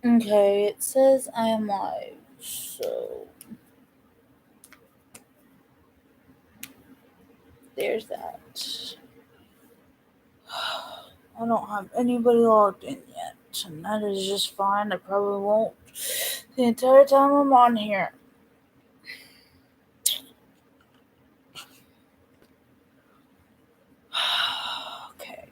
Okay, it says I am live, so there's that. I don't have anybody logged in yet, and that is just fine. I probably won't the entire time I'm on here. Okay.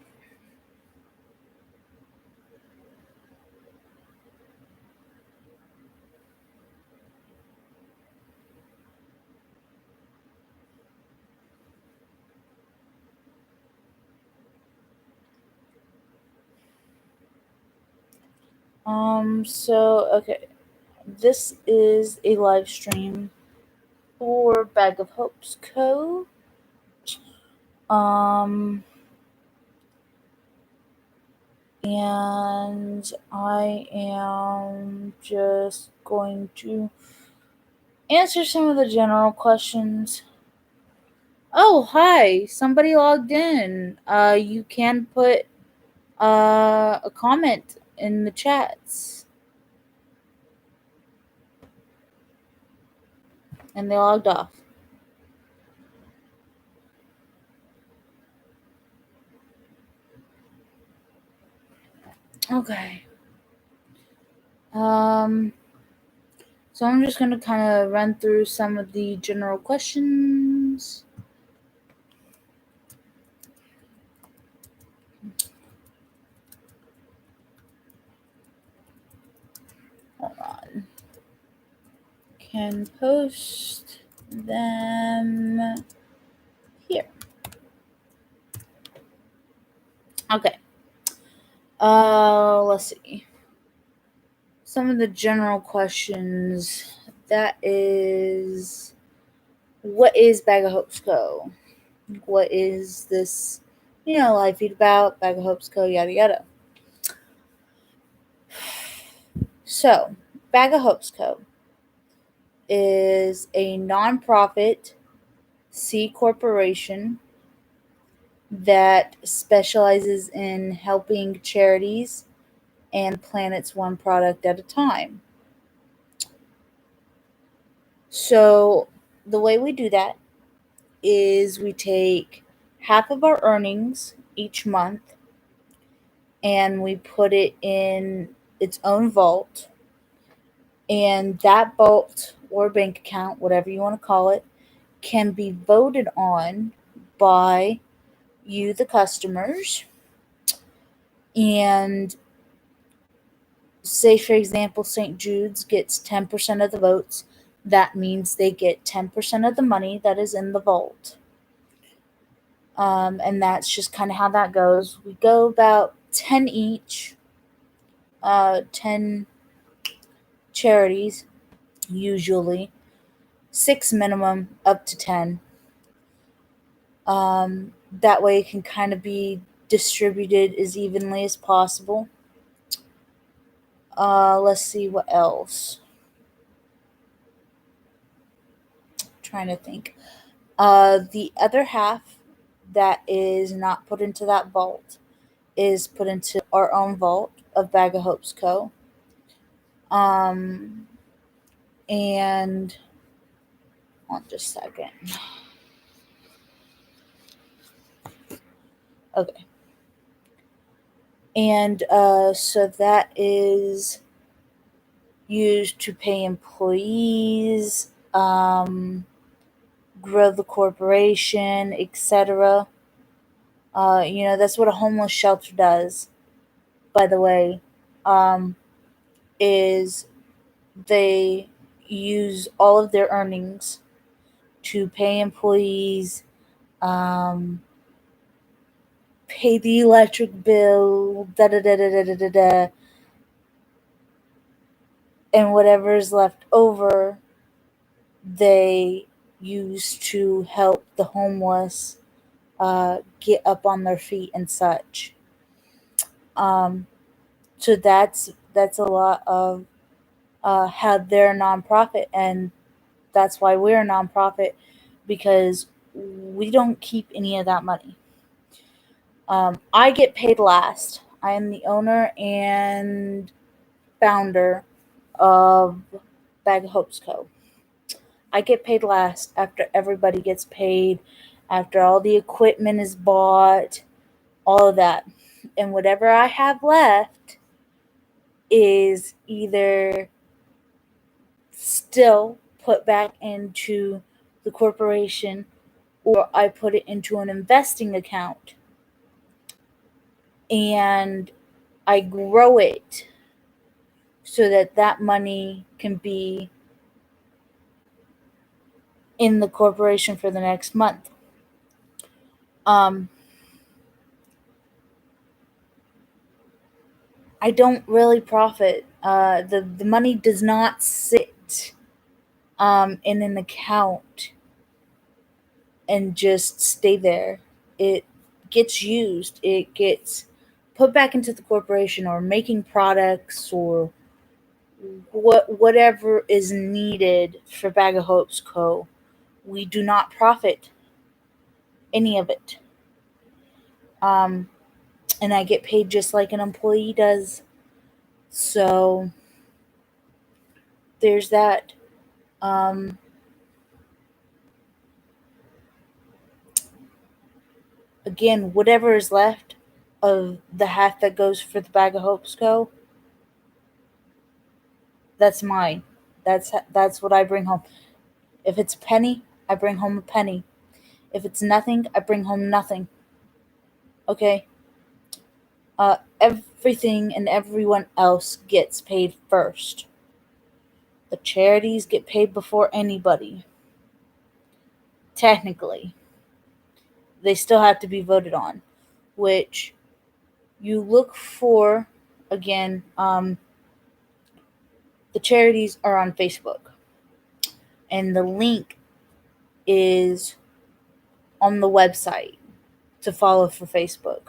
Okay. This is a live stream for Bag of Hopes Co. Um, and I am just going to answer some of the general questions. Oh, hi! Somebody logged in. You can put a comment in the chats, and they logged off. Okay. So I'm just gonna kind of run through some of the general questions. Hold on. Can post them here. Okay. Let's see. Some of the general questions. That is, what is Bag of Hopes Co? What is this, live feed about? Bag of Hopes Co. Yada yada. So, Bag of Hopes Co. is a nonprofit C corporation that specializes in helping charities and planets one product at a time. So, the way we do that is we take half of our earnings each month and we put it in its own vault. And that vault or bank account, whatever you want to call it, can be voted on by you, the customers. And say, for example, St. Jude's gets 10% of the votes. That means they get 10% of the money that is in the vault. And that's just kind of how that goes. We go about 10 each, 10 charities, usually, 6 minimum, up to 10. That way it can kind of be distributed as evenly as possible. Let's see what else. Trying to think. The other half that is not put into that vault is put into our own vault of Bag of Hopes Co. Um, and on just a second. Okay. And so that is used to pay employees, grow the corporation, etc. That's what a homeless shelter does, by the way, is they use all of their earnings to pay employees, um, pay the electric bill, da da da da da da da da, and whatever is left over, they use to help the homeless get up on their feet and such. Um, so that's a lot of how they're a nonprofit, and that's why we're a nonprofit, because we don't keep any of that money. I get paid last. I am the owner, and founder of Bag of Hopes Co. I get paid last after everybody gets paid, after all the equipment is bought, all of that. And whatever I have left is either still put back into the corporation or I put it into an investing account and I grow it so that that money can be in the corporation for the next month. Um, I don't really profit. The money does not sit in an account and just stay there. It gets used. It gets put back into the corporation or making products or whatever is needed for Bag of Hopes Co. We do not profit any of it. Um, and I get paid just like an employee does. So there's that. Um, Again, whatever is left of the half that goes for the Bag of Hopes Co., that's mine. That's what I bring home. If it's a penny, I bring home a penny. If it's nothing, I bring home nothing. Okay? Everything and everyone else gets paid first. The charities get paid before anybody. Technically, they still have to be voted on, which you look for. Again, the charities are on Facebook, and the link is on the website to follow for Facebook,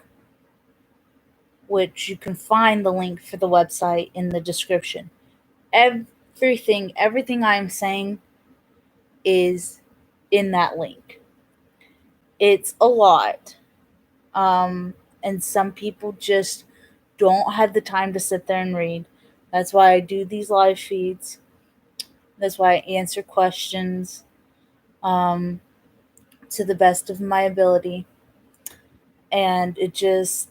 which you can find the link for the website in the description. Everything I'm saying is in that link. It's a lot. And some people just don't have the time to sit there and read. That's why I do these live feeds. That's why I answer questions um, to the best of my ability. And it just,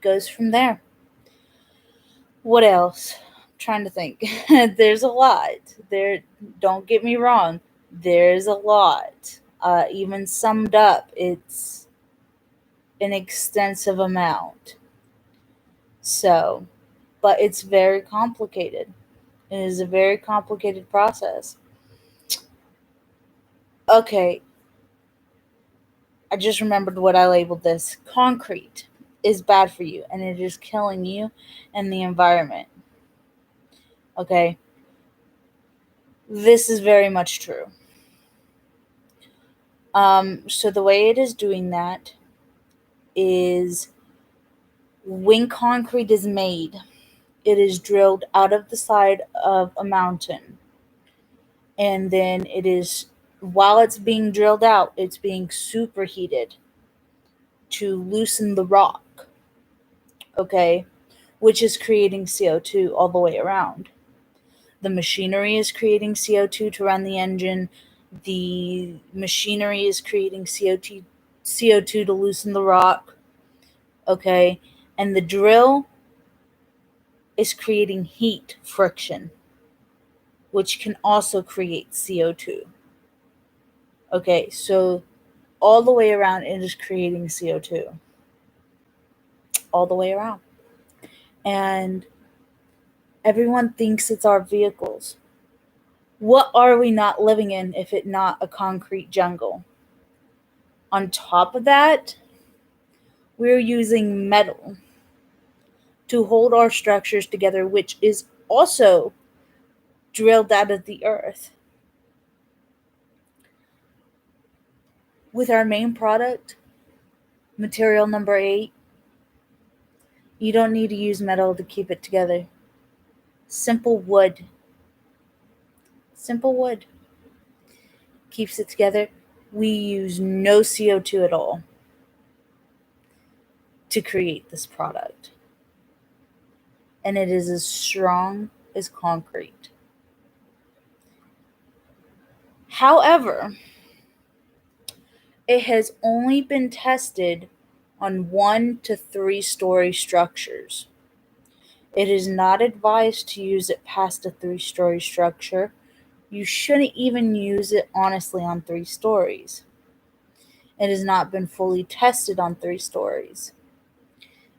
goes from there. What else? I'm trying to think. There's a lot. Don't get me wrong. There's a lot. Even summed up, it's an extensive amount. So, but it's very complicated. It is a very complicated process. Okay, I just remembered what I labeled this. Concrete is bad for you and it is killing you and the environment. Okay, this is very much true. So the way it is doing that is when concrete is made, it is drilled out of the side of a mountain. And then while it's being drilled out, it's being superheated to loosen the rock, okay, which is creating CO2 all the way around. The machinery is creating CO2 to run the engine. The machinery is creating CO2 to loosen the rock, okay, and the drill is creating heat friction, which can also create CO2. Okay, so all the way around it is creating CO2. All the way around. And everyone thinks it's our vehicles. What are we not living in if it not a concrete jungle? On top of that, we're using metal to hold our structures together, which is also drilled out of the earth. With our main product, material number 8, you don't need to use metal to keep it together. Simple wood. Simple wood keeps it together. We use no CO2 at all to create this product. and it is as strong as concrete. However, it has only been tested on 1 to 3 story structures. It is not advised to use it past a 3-story structure. You shouldn't even use it honestly on 3 stories. It has not been fully tested on 3 stories.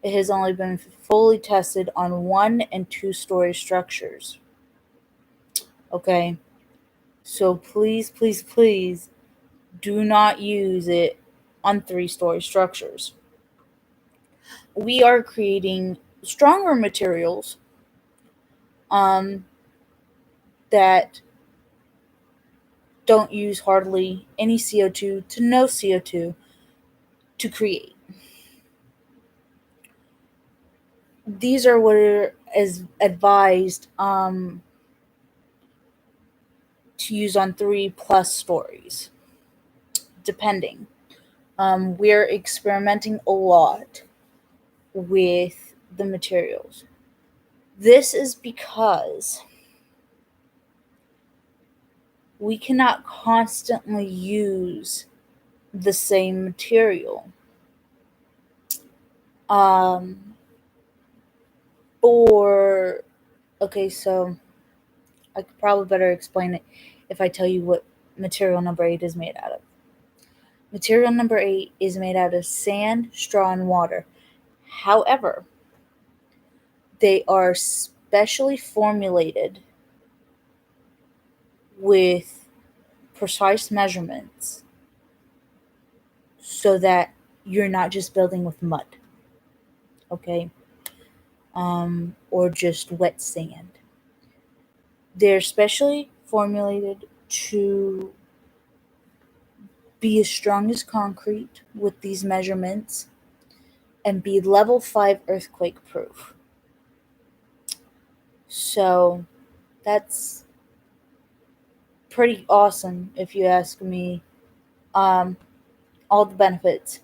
It has only been fully tested on 1 and 2 story structures. Okay? So please, please, please do not use it on 3-story structures. We are creating stronger materials um, that don't use hardly any CO2 to no CO2 to create. These are what are as advised to use on 3+ stories, depending. We're experimenting a lot with the materials. This is because we cannot constantly use the same material. Um, or, okay, so I could probably better explain it if I tell you what material number 8 is made out of. Material number 8 is made out of sand, straw, and water. However, they are specially formulated with precise measurements so that you're not just building with mud, okay? Or just wet sand. They're specially formulated to be as strong as concrete with these measurements and be level 5 earthquake proof. So that's pretty awesome if you ask me. Um, all the benefits.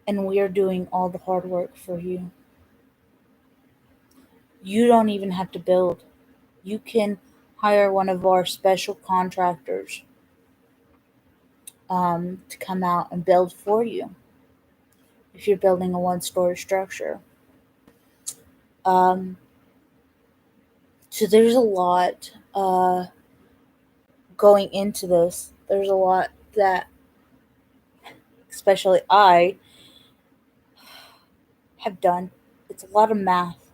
And we are doing all the hard work for you. You don't even have to build. You can hire one of our special contractors to come out and build for you if you're building a 1 story structure. Um, so there's a lot going into this. There's a lot that, especially I, have done. It's a lot of math.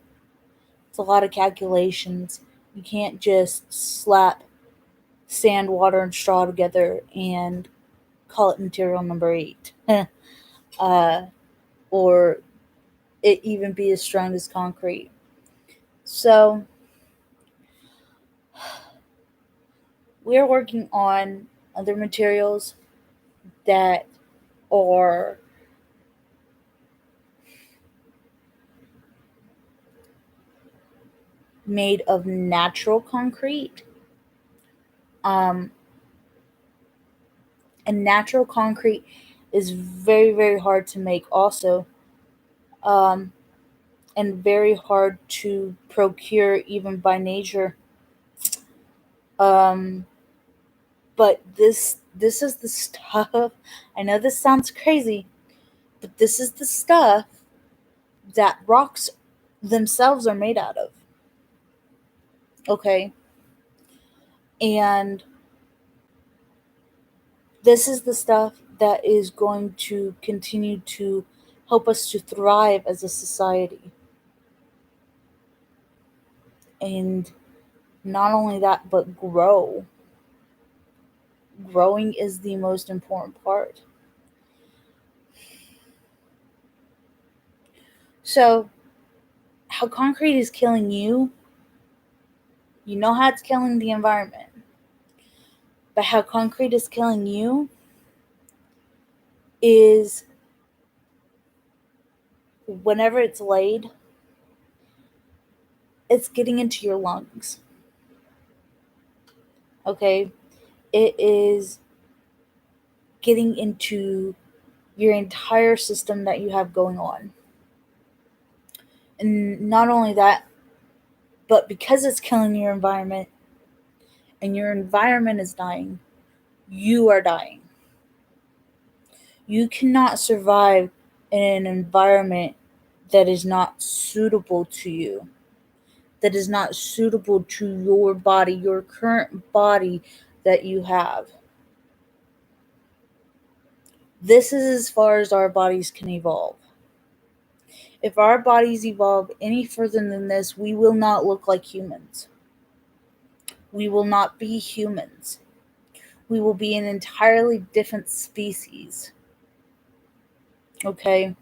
It's a lot of calculations. You can't just slap sand, water, and straw together and call it material number 8. uh, or it even be as strong as concrete. So we're working on other materials that are made of natural concrete. Um, and natural concrete is very, very hard to make, also, um, and very hard to procure even by nature. Um, but this is the stuff. I know this sounds crazy, but this is the stuff that rocks themselves are made out of. Okay, and this is the stuff that is going to continue to help us to thrive as a society. And not only that, but grow. Growing is the most important part. So, how concrete is killing you, you know how it's killing the environment. But how concrete is killing you is whenever it's laid, it's getting into your lungs. Okay? It is getting into your entire system that you have going on. And not only that, but because it's killing your environment and your environment is dying, you are dying. You cannot survive in an environment that is not suitable to you, that is not suitable to your body, your current body that you have. This is as far as our bodies can evolve. If our bodies evolve any further than this, we will not look like humans. We will not be humans. We will be an entirely different species. Okay?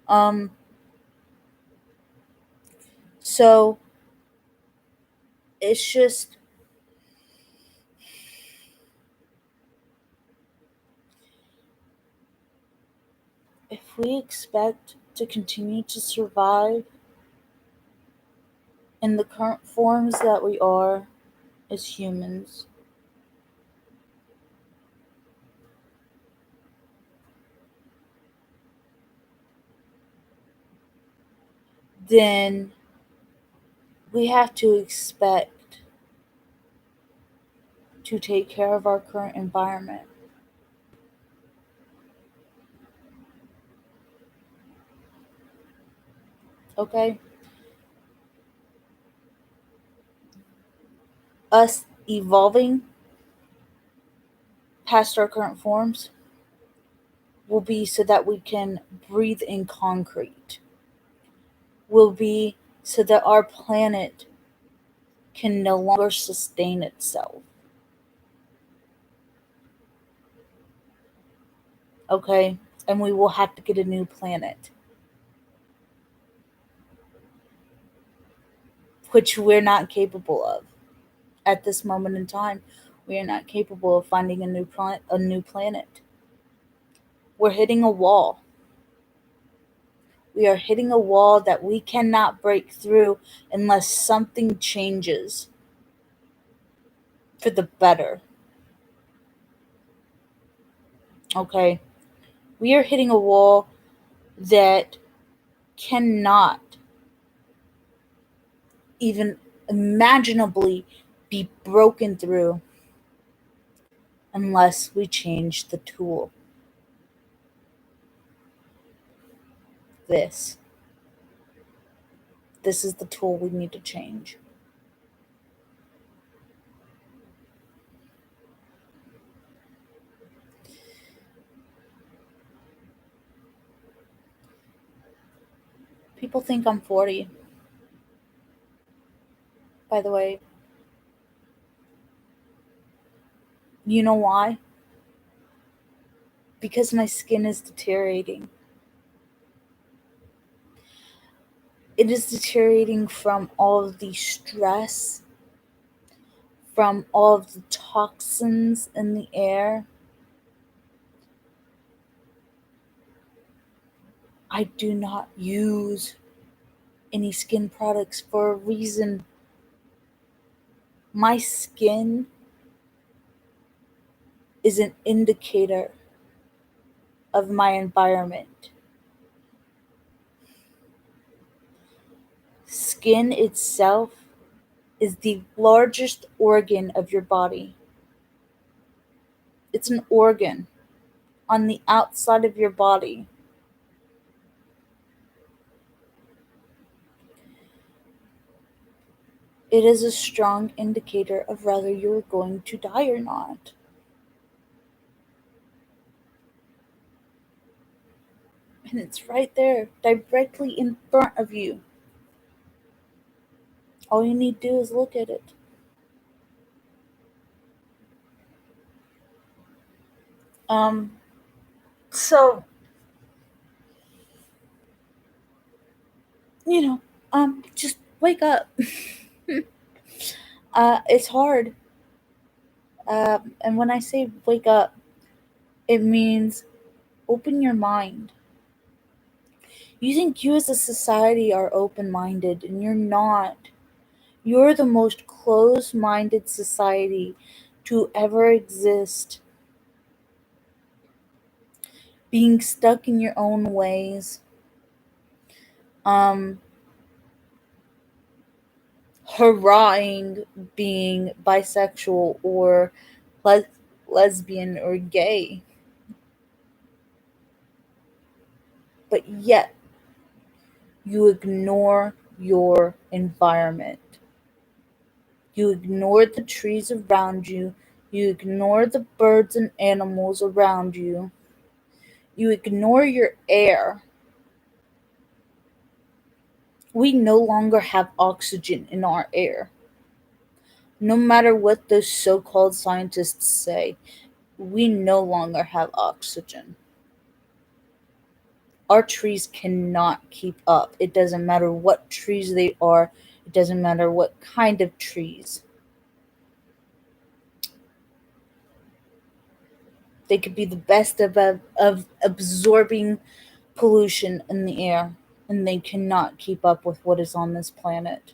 Um, so it's just, if we expect to continue to survive in the current forms that we are as humans, then we have to expect to take care of our current environment. Okay? Us evolving past our current forms will be so that we can breathe in concrete, will be so that our planet can no longer sustain itself. Okay? And we will have to get a new planet, which we're not capable of at this moment in time. We are not capable of finding a new planet. We're hitting a wall. We are hitting a wall that we cannot break through unless something changes for the better. Okay? We are hitting a wall that cannot even imaginably be broken through unless we change the tool. This. This is the tool we need to change. People think I'm 40. By the way, you know why? Because my skin is deteriorating. It is deteriorating from all of the stress, from all of the toxins in the air. I do not use any skin products for a reason. My skin is an indicator of my environment. Skin itself is the largest organ of your body. It's an organ on the outside of your body. It is a strong indicator of whether you're going to die or not. And it's right there, directly in front of you. All you need to do is look at it. Um, so, you know, just wake up. It's hard. And when I say wake up, it means open your mind. You think you as a society are open minded, and you're not. You're the most closed minded society to ever exist. being stuck in your own ways, um, hurrahing being bisexual or les- lesbian or gay, but yet you ignore your environment. You ignore the trees around you. You ignore the birds and animals around you. You ignore your air. We no longer have oxygen in our air. No matter what those so called scientists say, we no longer have oxygen. Our trees cannot keep up. It doesn't matter what trees they are, it doesn't matter what kind of trees. They could be the best of absorbing pollution in the air, and they cannot keep up with what is on this planet.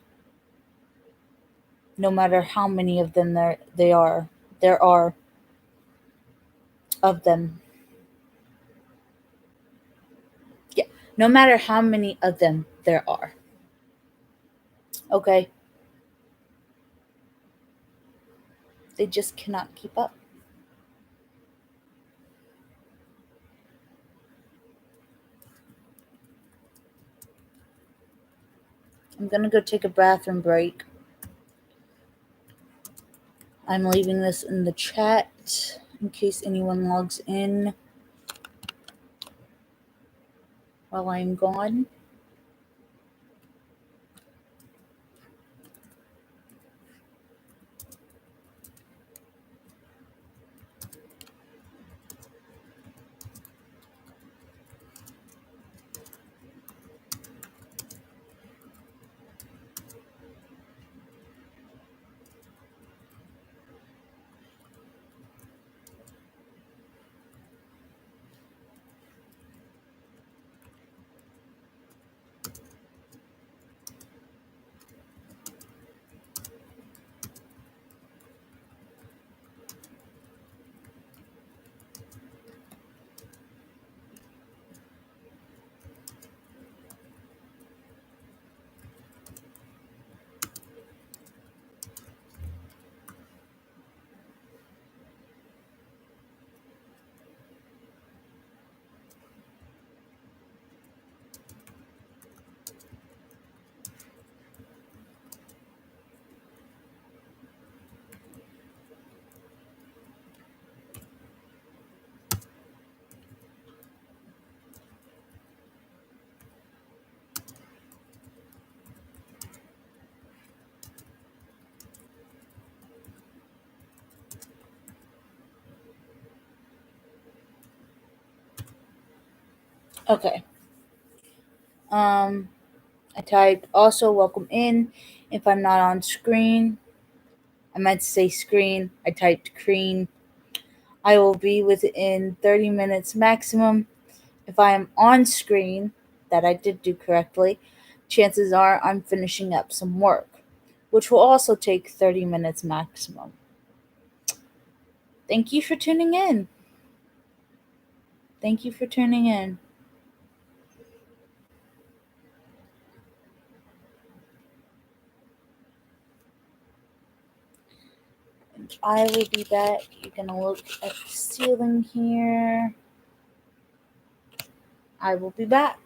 No matter how many of them there are of them. Yeah, no matter how many of them there are. Okay, they just cannot keep up. I'm gonna go take a bathroom break. I'm leaving this in the chat in case anyone logs in while I'm gone. Okay. Um, I typed also welcome in. If I'm not on screen, I meant to say screen. I typed creen. I will be within 30 minutes maximum. If I am on screen, that I did do correctly, chances are I'm finishing up some work, which will also take 30 minutes maximum. Thank you for tuning in. Thank you for tuning in. And I will be back. You're going to look at the ceiling here. I will be back.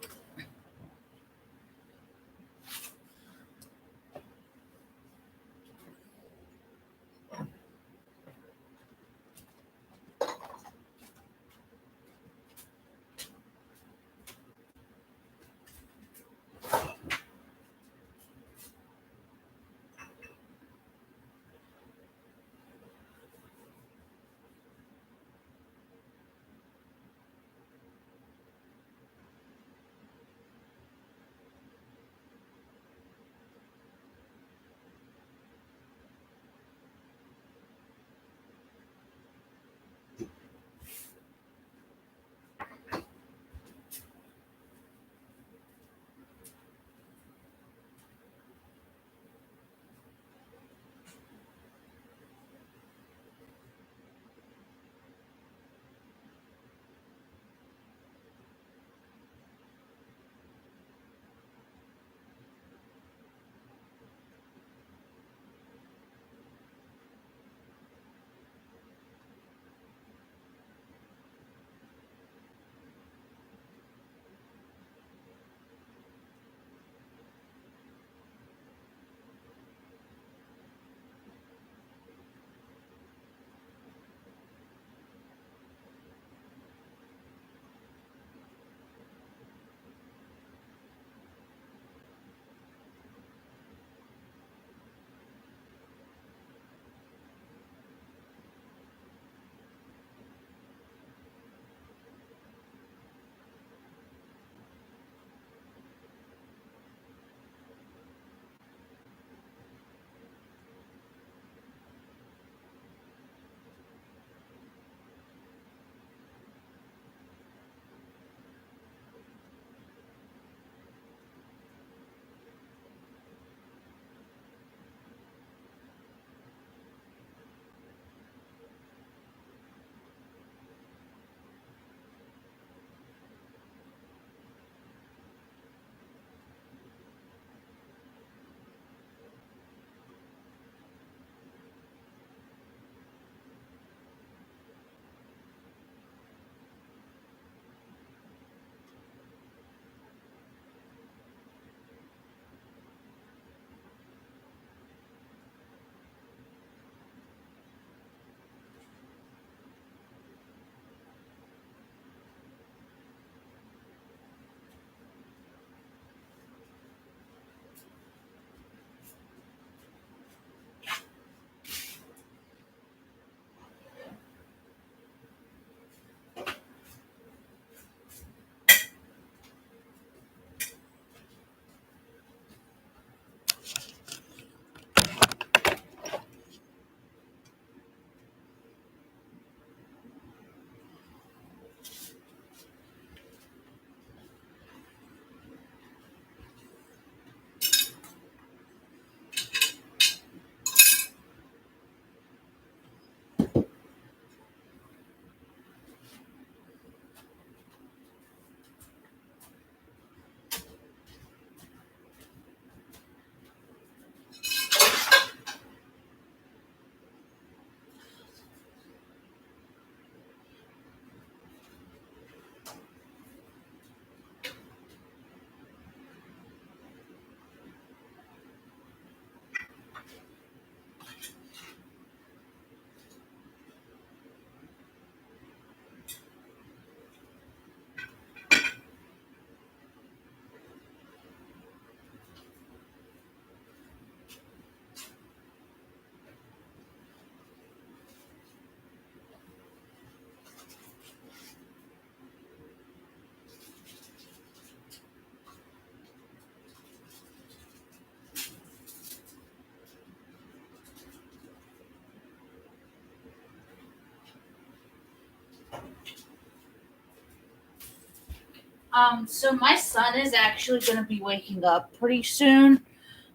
So my son is actually going to be waking up pretty soon.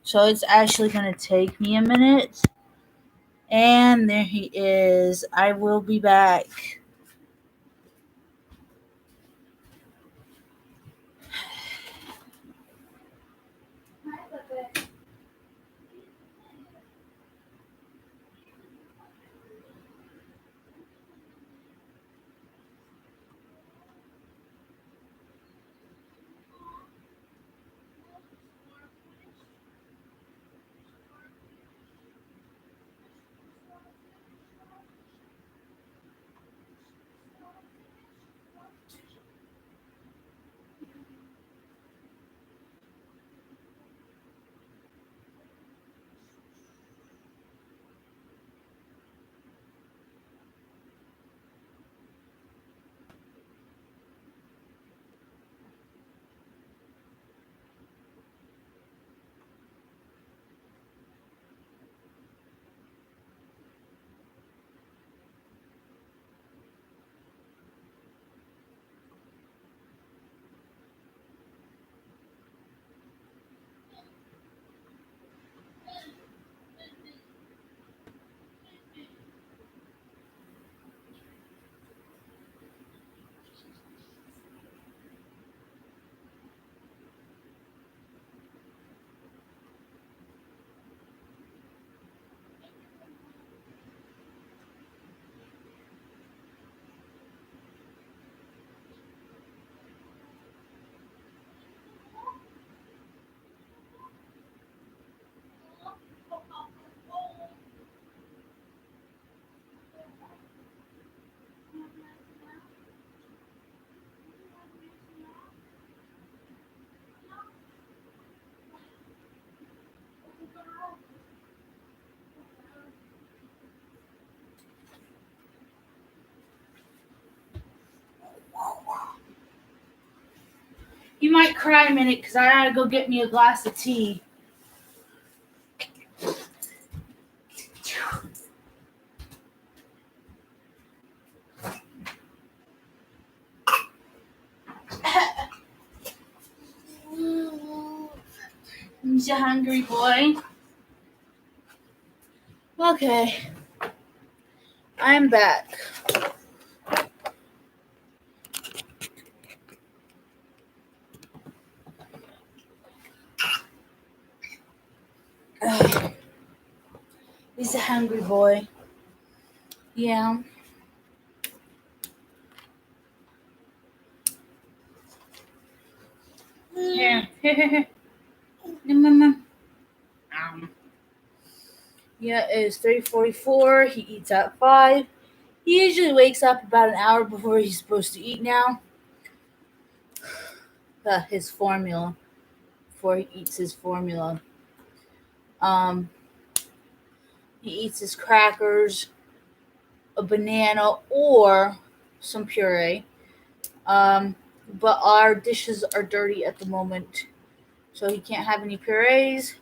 So it's actually going to take me a minute. And there he is. I will be back. You might cry a minute because I gotta go get me a glass of tea. He's a hungry boy. Okay, I'm back. He's a hungry boy. Yeah. Here. Yeah, it's 3:44. He eats at 5. He usually wakes up about an hour before he's supposed to eat now. His formula. Before he eats his formula. Um, he eats his crackers, a banana, or some puree. But our dishes are dirty at the moment, so he can't have any purees.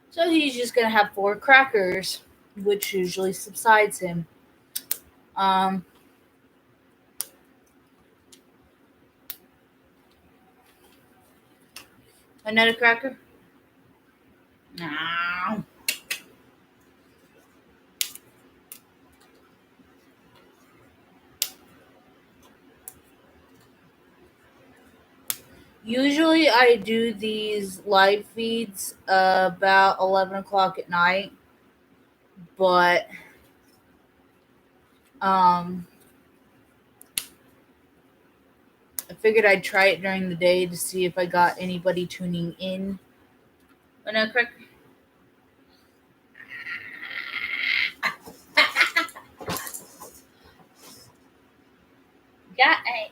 So he's just gonna have 4 crackers, which usually subsides him. Um, Another cracker? No. Usually I do these live feeds about 11 o'clock at night, but um, I figured I'd try it during the day to see if I got anybody tuning in. Another cracker? Got it.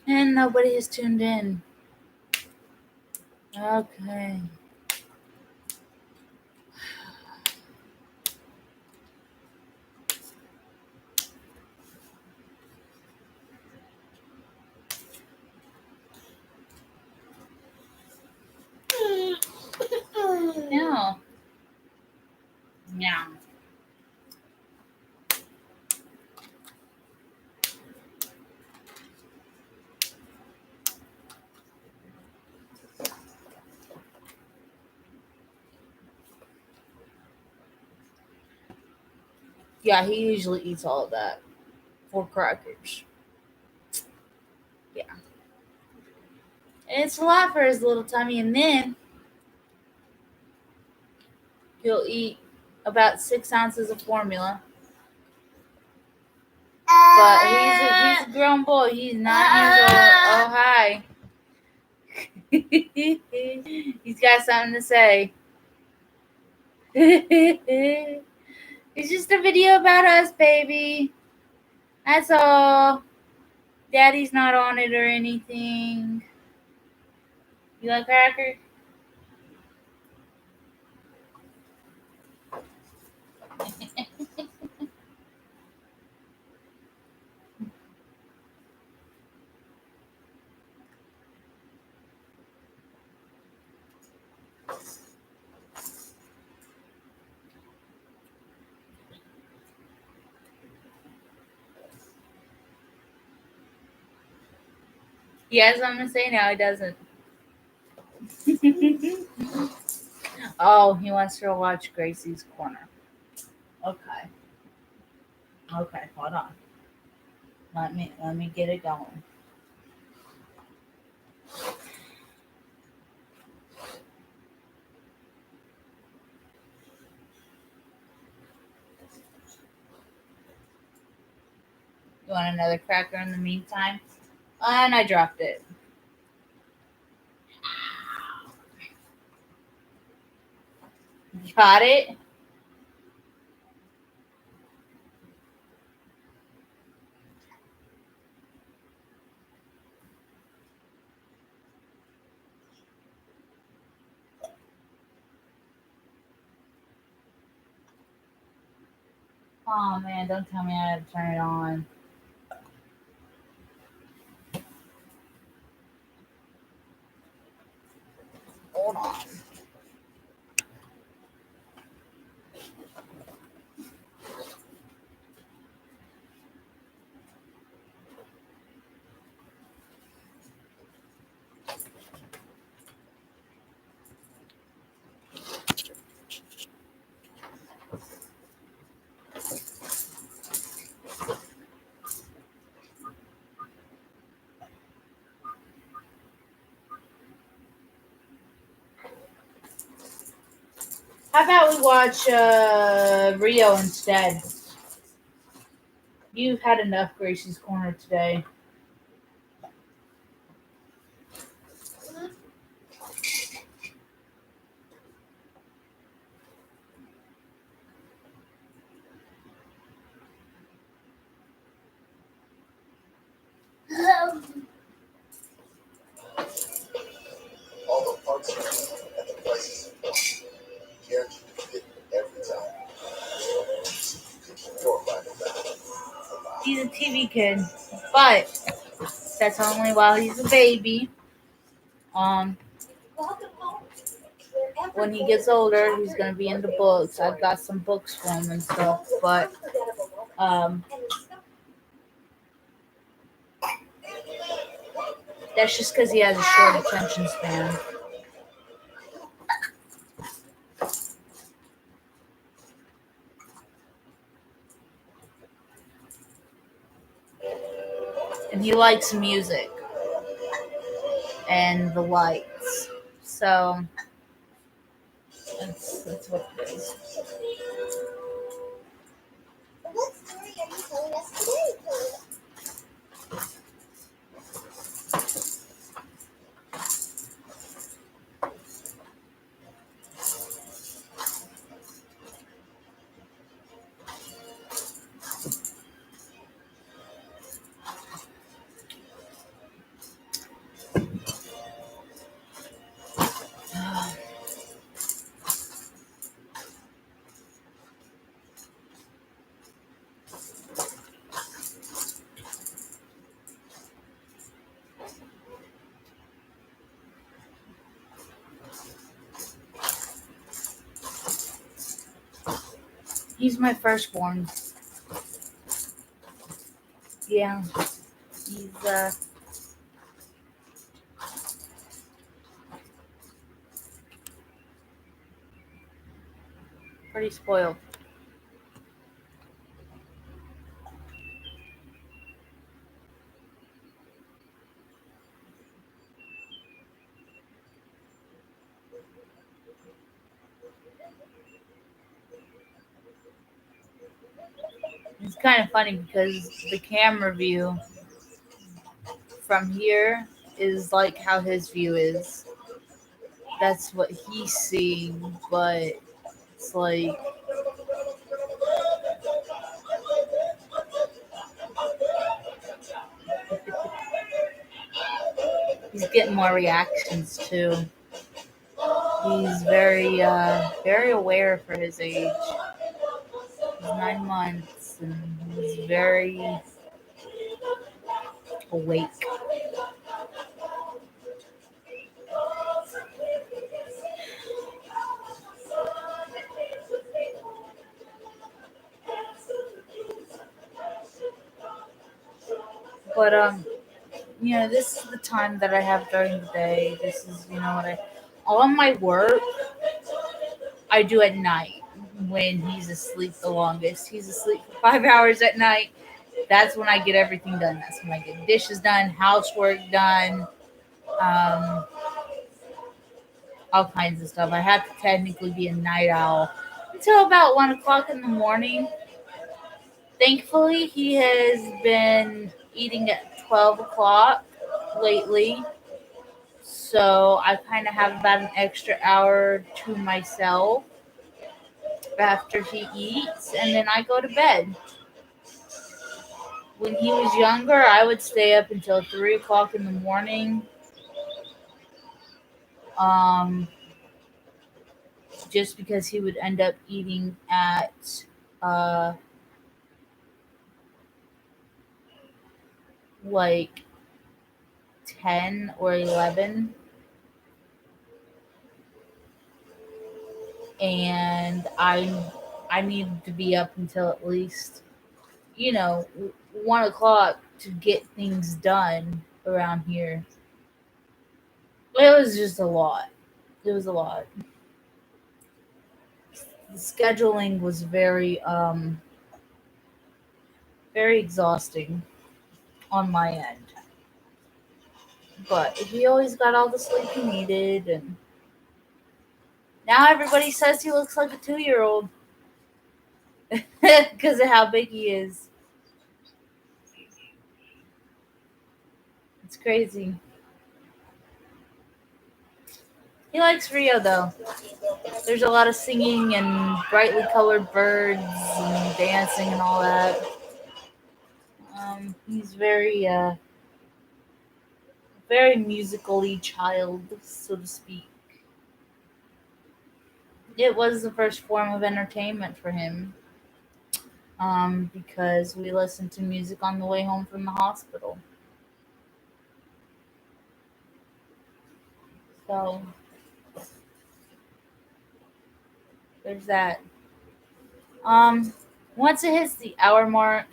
And nobody has tuned in. Okay. Yeah, he usually eats all of that. 4 crackers. Yeah. And it's a lot for his little tummy. And then he'll eat about 6 ounces of formula. But he's a grown boy. He's 9 years old. Oh, hi. He's got something to say. It's just a video about us, baby. That's all. Daddy's not on it or anything. You like cracker? He has something to say now. He doesn't. Oh, he wants to watch Gracie's Corner. Okay. Okay, hold on. Let me get it going. You want another cracker in the meantime? And I dropped it. Got it? Oh man, don't tell me I had to turn it on. Hold on. How about we watch Rio instead? You've had enough Gracie's Corner today. All the parts at the prices guaranteed to fit every time. He's a TV kid, but that's only while he's a baby. When he gets older, he's gonna be into books. I've got some books for him and stuff, but that's just because he has a short attention span. And he likes music and the lights. So that's what it is. What story are you telling us today, Caleb? He's my firstborn. Yeah, he's pretty spoiled. It's kind of funny because the camera view from here is like how his view is. That's what he's seeing, but it's like he's getting more reactions too. He's very aware for his age. He's 9 months and he's very awake. But this is the time that I have during the day. This is what all my work I do at night when he's asleep the longest. He's asleep for 5 hours at night. That's when I get everything done. That's when I get dishes done, housework done, um, all kinds of stuff. I have to technically be a night owl until about 1 o'clock in the morning. Thankfully, he has been eating at 12 o'clock lately. So I kind of have about an extra hour to myself after he eats, and then I go to bed. When he was younger, I would stay up until 3 o'clock in the morning, um, just because he would end up eating at uh, like 10 or 11, and I needed to be up until at least 1 o'clock to get things done around here. It was just a lot. It was a lot. The scheduling was very exhausting on my end. But he always got all the sleep he needed, and now everybody says he looks like a 2-year-old because of how big he is. It's crazy. He likes Rio though. There's a lot of singing and brightly colored birds and dancing and all that. He's very musically child, so to speak. It was the first form of entertainment for him, because we listened to music on the way home from the hospital. So there's that. Um, Once it hits the hour mark,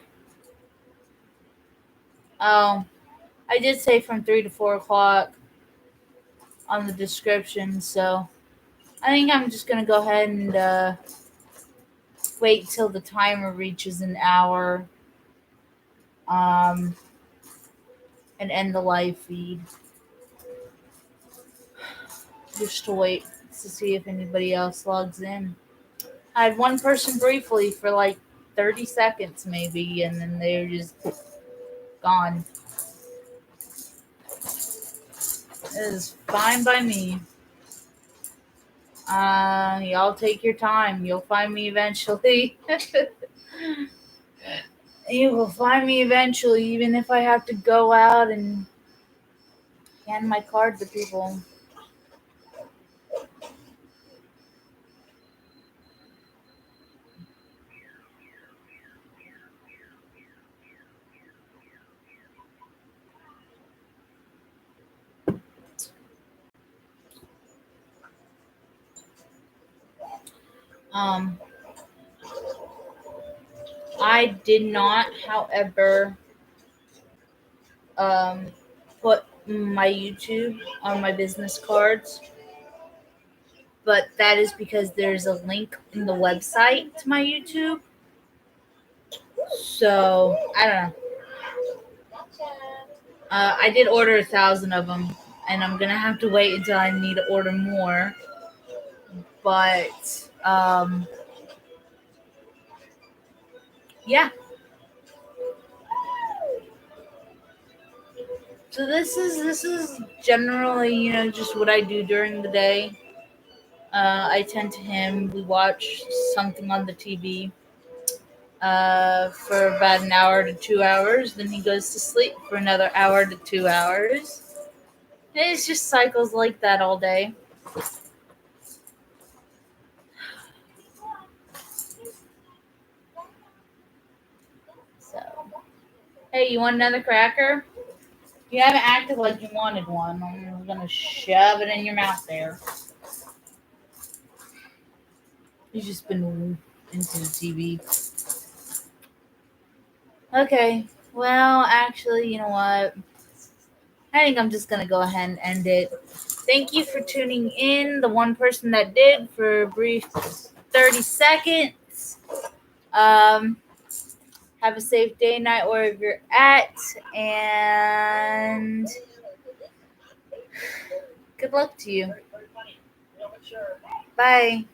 oh, I did say from 3 to 4 o'clock on the description, so I think I'm just gonna go ahead and wait till the timer reaches an hour, um, and end the live feed just to wait to see if anybody else logs in. I had one person briefly for like 30 seconds maybe, and then they're just gone. It is fine by me. Y'all take your time. You'll find me eventually. You will find me eventually, even if I have to go out and hand my card to people. Um, I did not, however, um, put my YouTube on my business cards, but that is because there's a link in the website to my YouTube. So I don't know. I did order 1,000 of them, and I'm gonna have to wait until I need to order more. But Yeah. So this is generally, just what I do during the day. I tend to him. We watch something on the TV for about an hour to 2 hours. Then he goes to sleep for another hour to 2 hours. And it's just cycles like that all day. So, hey, you want another cracker? You haven't acted like you wanted one. I'm gonna shove it in your mouth there. You've just been into the TV. Okay. Well, actually, you know what? I think I'm just gonna go ahead and end it. Thank you for tuning in. The one person that did for a brief 30 seconds. Um, have a safe day, night, wherever you're at, and good luck to you. Bye.